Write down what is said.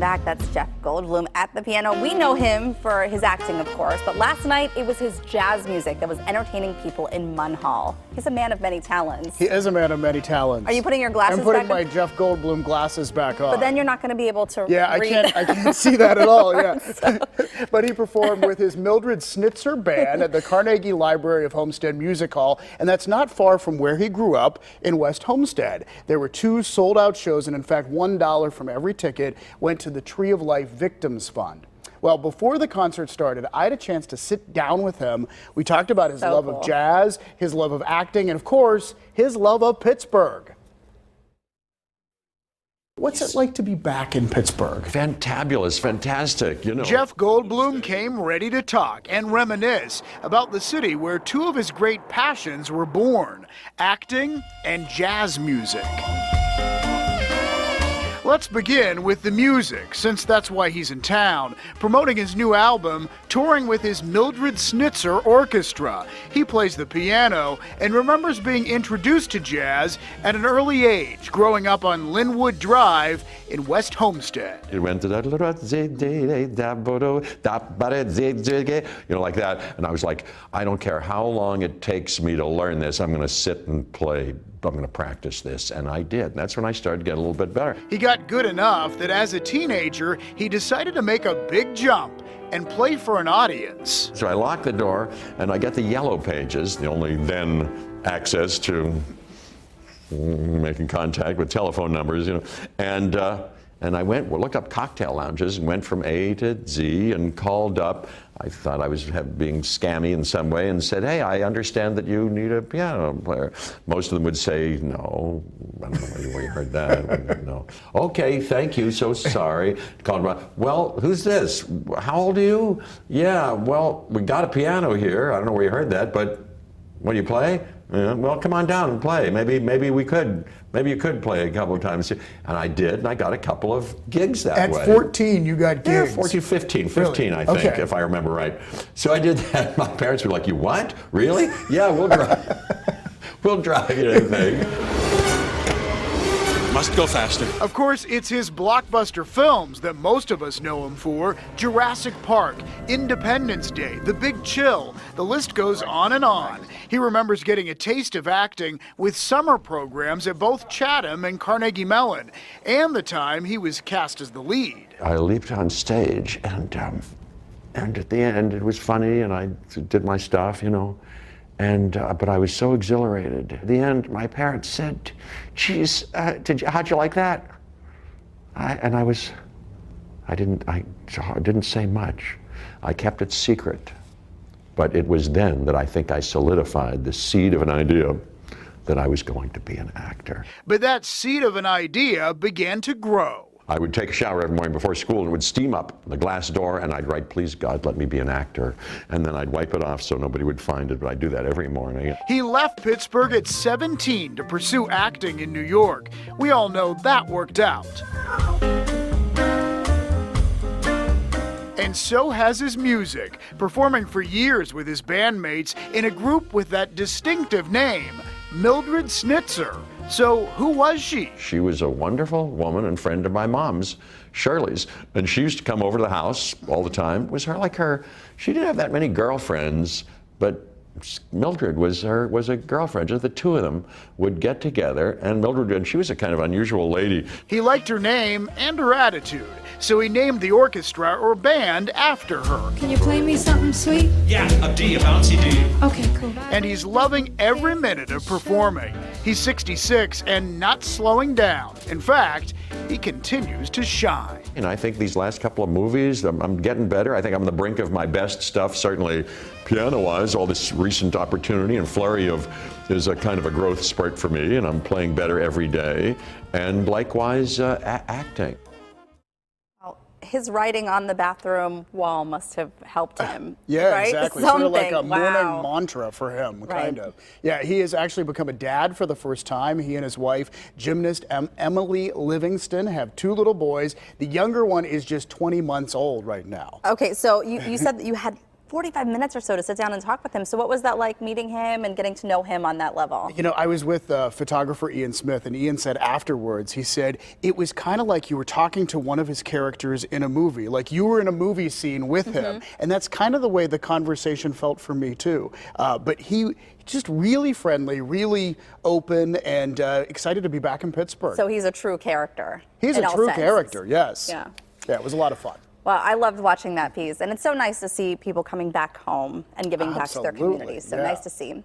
back. That's Jeff Goldblum at the piano. We know him for his acting, of course, but last night it was his jazz music that was entertaining people in Munn Hall. He's a man of many talents. He is a man of many talents. Are you putting your glasses back on? I'm putting my Jeff Goldblum glasses back on. But then you're not going to be able to read. I can't see that at all, yeah. But he performed with his Mildred Snitzer Band at the Carnegie Library of Homestead Music Hall, and that's not far from where he grew up in West Homestead. There were 2 sold-out shows, and in fact, $1 from every ticket went to the Tree of Life Victims Fund. Well, before the concert started, I had a chance to sit down with him. We talked about his love of jazz, his love of acting, and of course, his love of Pittsburgh. What's it like to be back in Pittsburgh? Fantabulous, fantastic, you know. Jeff Goldblum came ready to talk and reminisce about the city where 2 of his great passions were born, acting and jazz music. Let's begin with the music, since that's why he's in town, promoting his new album, touring with his Mildred Snitzer Orchestra. He plays the piano and remembers being introduced to jazz at an early age, growing up on Linwood Drive in West Homestead. It went to that, you know, like that. And I was like, I don't care how long it takes me to learn this, I'm going to sit and play. I'm going to practice this, and I did. And that's when I started to get a little bit better. He got good enough that as a teenager, he decided to make a big jump and play for an audience. So I locked the door, and I got the yellow pages, the only then access to making contact with telephone numbers, you know, and I went, looked up cocktail lounges and went from A to Z and called up. I thought I was being scammy in some way and said, hey, I understand that you need a piano player. Most of them would say, no, I don't know where you heard that. No. Okay, thank you, so sorry. Called around, well, who's this? How old are you? Yeah, well, we got a piano here. I don't know where you heard that, but what do you play? Yeah, well, come on down and play. Maybe you could play a couple of times. And I did, and I got a couple of gigs that way. At 14, you got gigs? Yeah, 14, 15, really? I think, if I remember right. So I did that. My parents were like, you what? Really? Yeah, we'll drive. We'll drive you anything. Must go faster. Of course, it's his blockbuster films that most of us know him for. Jurassic Park, Independence Day, The Big Chill. The list goes on and on. He remembers getting a taste of acting with summer programs at both Chatham and Carnegie Mellon, and the time he was cast as the lead. I leaped on stage, and at the end, it was funny, and I did my stuff, you know. But I was so exhilarated. At the end, my parents said, geez, how'd you like that? I didn't say much. I kept it secret. But it was then that I think I solidified the seed of an idea that I was going to be an actor. But that seed of an idea began to grow. I would take a shower every morning before school and it would steam up the glass door, and I'd write, please God, let me be an actor. And then I'd wipe it off so nobody would find it, but I'd do that every morning. He left Pittsburgh at 17 to pursue acting in New York. We all know that worked out. And so has his music, performing for years with his bandmates in a group with that distinctive name, Mildred Snitzer. So who was she? She was a wonderful woman and friend of my mom's, Shirley's, and she used to come over to the house all the time. It was she didn't have that many girlfriends, but Mildred was a girlfriend. Just the 2 of them would get together, and Mildred, and she was a kind of unusual lady. He liked her name and her attitude, so he named the orchestra or band after her. Can you play me something sweet? Yeah, a D, a bouncy D. Okay, cool. And he's loving every minute of performing. He's 66 and not slowing down. In fact, he continues to shine. And I think these last couple of movies, I'm getting better. I think I'm on the brink of my best stuff, certainly piano-wise. All this recent opportunity and flurry is a kind of a growth spurt for me, and I'm playing better every day. And likewise, acting. His writing on the bathroom wall must have helped him. Yeah, right? exactly. Sort of like a morning mantra for him, kind of. Yeah, he has actually become a dad for the first time. He and his wife, gymnast Emily Livingston, have 2 little boys. The younger one is just 20 months old right now. Okay, so you said that you had 45 minutes or so to sit down and talk with him. So what was that like, meeting him and getting to know him on that level? You know, I was with photographer Ian Smith, and Ian said afterwards, he said, it was kind of like you were talking to one of his characters in a movie, like you were in a movie scene with him. And that's kind of the way the conversation felt for me too. But he just really friendly, really open, and excited to be back in Pittsburgh. So he's a true character. He's a true character, yes. Yeah. Yeah, it was a lot of fun. Well, I loved watching that piece, and it's so nice to see people coming back home and giving back to their communities. So nice to see.